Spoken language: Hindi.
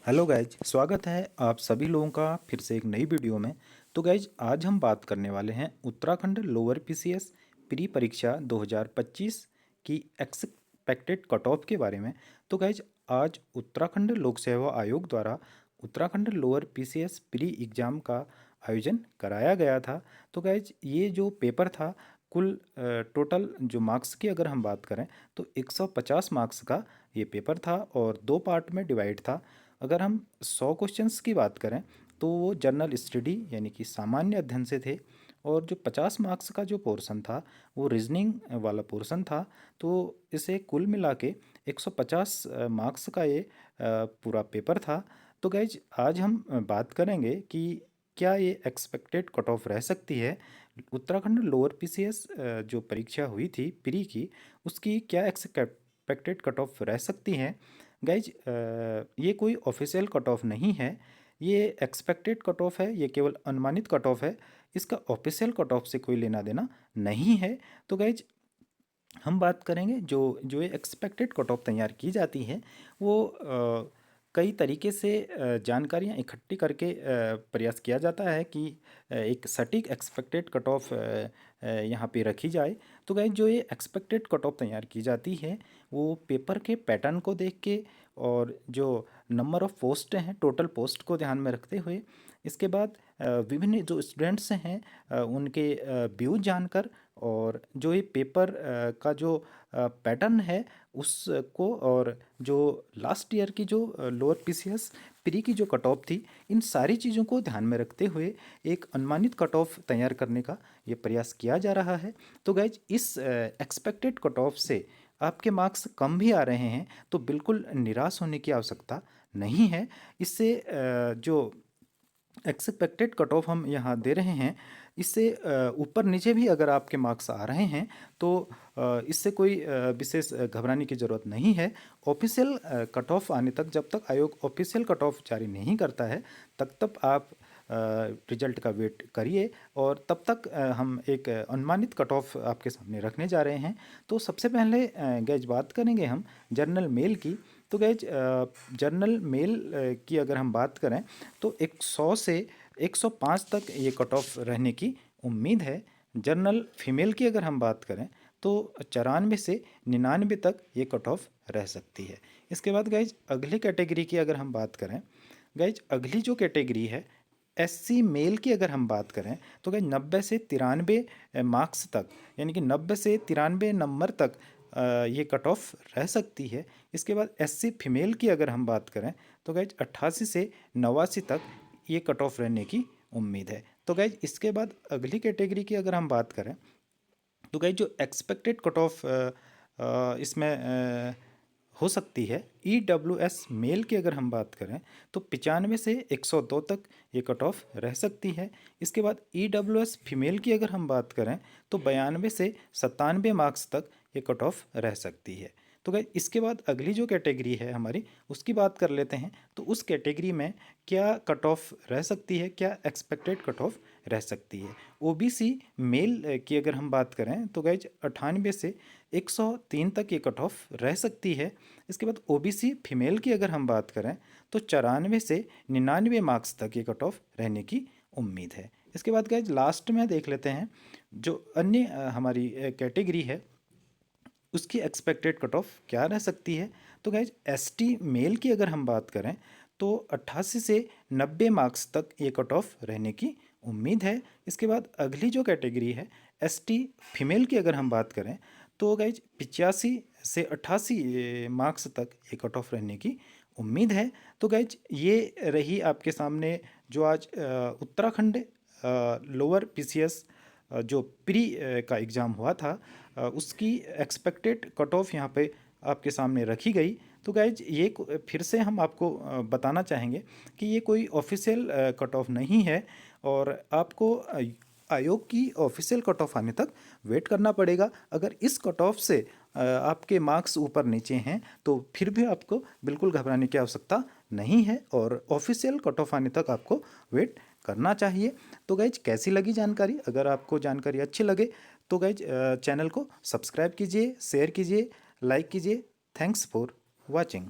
हेलो गाइज, स्वागत है आप सभी लोगों का फिर से एक नई वीडियो में। तो गाइज आज हम बात करने वाले हैं उत्तराखंड लोअर पीसीएस प्री परीक्षा 2025 की एक्सपेक्टेड कट ऑफ के बारे में। तो गाइज आज उत्तराखंड लोक सेवा आयोग द्वारा Uttarakhand lower PCS pre exam का आयोजन कराया गया था। तो गाइज ये जो पेपर था, कुल टोटल जो मार्क्स की अगर हम बात करें तो 150 मार्क्स का ये पेपर था और दो पार्ट में डिवाइड था। अगर हम 100 क्वेश्चंस की बात करें तो वो जनरल स्टडी यानी कि सामान्य अध्ययन से थे, और जो 50 मार्क्स का जो पोर्शन था वो रीजनिंग वाला पोर्शन था। तो इसे कुल मिला के 150 मार्क्स का ये पूरा पेपर था। तो गाइज आज हम बात करेंगे कि क्या ये एक्सपेक्टेड कट ऑफ रह सकती है। उत्तराखंड लोअर पीसीएस जो परीक्षा हुई थी प्री की, उसकी क्या एक्सपेक्टेड कट ऑफ रह सकती है। गाइज ये कोई ऑफिशियल कट ऑफ नहीं है, ये एक्सपेक्टेड कट ऑफ है, ये केवल अनुमानित कट ऑफ है। इसका ऑफिशियल कट ऑफ से कोई लेना देना नहीं है। तो गाइज हम बात करेंगे जो जो ये एक्सपेक्टेड कट ऑफ तैयार की जाती है वो कई तरीके से जानकारियाँ इकट्ठी करके प्रयास किया जाता है कि एक सटीक एक्सपेक्टेड कट ऑफ यहाँ पे रखी जाए। तो गाइस जो ये एक्सपेक्टेड कट ऑफ तैयार की जाती है वो पेपर के पैटर्न को देख के और जो नंबर ऑफ पोस्ट हैं, टोटल पोस्ट को ध्यान में रखते हुए, इसके बाद विभिन्न जो स्टूडेंट्स हैं उनके व्यूज जानकर, और जो ये पेपर का जो पैटर्न है उसको, और जो लास्ट ईयर की जो लोअर पीसीएस प्री की जो कट ऑफ थी, इन सारी चीज़ों को ध्यान में रखते हुए एक अनुमानित कट ऑफ तैयार करने का ये प्रयास किया जा रहा है। तो गाइज इस एक्सपेक्टेड कट ऑफ से आपके मार्क्स कम भी आ रहे हैं तो बिल्कुल निराश होने की आवश्यकता नहीं है। इससे जो एक्सपेक्टेड कट ऑफ हम यहाँ दे रहे हैं, इससे ऊपर नीचे भी अगर आपके मार्क्स आ रहे हैं तो इससे कोई विशेष घबराने की ज़रूरत नहीं है। ऑफिशियल कट ऑफ आने तक, जब तक आयोग ऑफिशियल कट ऑफ जारी नहीं करता है तब आप रिजल्ट का वेट करिए, और तब तक हम एक अनुमानित कट ऑफ आपके सामने रखने जा रहे हैं। तो सबसे पहले गैज बात करेंगे हम जर्नल मेल की। तो गैज जर्नल मेल की अगर हम बात करें तो 100 से 105 तक ये कट ऑफ रहने की उम्मीद है। जर्नल फीमेल की अगर हम बात करें तो 94 से 99 तक ये कट ऑफ रह सकती है। इसके बाद गाइज अगली कैटेगरी की अगर हम बात करें, गाइज अगली जो कैटेगरी है एससी मेल की अगर हम बात करें तो गाइज 90 से 93 मार्क्स तक, यानी कि 90 से 93 नंबर तक ये कट ऑफ रह सकती है। इसके बाद एससी फीमेल की अगर हम बात करें तो गाइज 88 से 89 तक ये कट ऑफ रहने की उम्मीद है। तो गाइज इसके बाद अगली कैटेगरी की अगर हम बात करें तो गाइज जो एक्सपेक्टेड कट ऑफ इसमें हो सकती है EWS मेल की अगर हम बात करें तो 95 से 102 तक ये कट ऑफ रह सकती है। इसके बाद EWS फीमेल की अगर हम बात करें तो 92 से 97 मार्क्स तक ये कट ऑफ रह सकती है। तो गाइस इसके बाद अगली जो कैटेगरी है हमारी, उसकी बात कर लेते हैं। तो उस कैटेगरी में क्या कट ऑफ रह सकती है, क्या एक्सपेक्टेड कट ऑफ रह सकती है। OBC मेल की अगर हम बात करें तो गाइज 98 से 103 तक ये कट ऑफ रह सकती है। इसके बाद OBC फीमेल की अगर हम बात करें तो 94 से 99 मार्क्स तक ये कट ऑफ रहने की उम्मीद है। इसके बाद गाइज लास्ट में देख लेते हैं जो अन्य हमारी कैटेगरी है उसकी एक्सपेक्टेड कट ऑफ क्या रह सकती है। तो गाइज ST मेल की अगर हम बात करें तो 88 से 90 मार्क्स तक ये कट ऑफ रहने की उम्मीद है। इसके बाद अगली जो कैटेगरी है ST फीमेल की अगर हम बात करें तो गाइज 85 से 88 मार्क्स तक ये कट ऑफ रहने की उम्मीद है। तो गाइज ये रही आपके सामने जो आज उत्तराखंड लोअर पीसीएस जो प्री का एग्ज़ाम हुआ था उसकी एक्सपेक्टेड कट ऑफ यहाँ पे आपके सामने रखी गई। तो गाइज ये फिर से हम आपको बताना चाहेंगे कि ये कोई ऑफिशियल कट ऑफ नहीं है, और आपको आयोग की ऑफिशियल कट ऑफ आने तक वेट करना पड़ेगा। अगर इस कट ऑफ से आपके मार्क्स ऊपर नीचे हैं तो फिर भी आपको बिल्कुल घबराने की आवश्यकता नहीं है, और ऑफिशियल कट ऑफ आने तक आपको वेट करना चाहिए। तो गाइज कैसी लगी जानकारी, अगर आपको जानकारी अच्छी लगे तो गाइज चैनल को सब्सक्राइब कीजिए, शेयर कीजिए, लाइक कीजिए। Thanks for watching.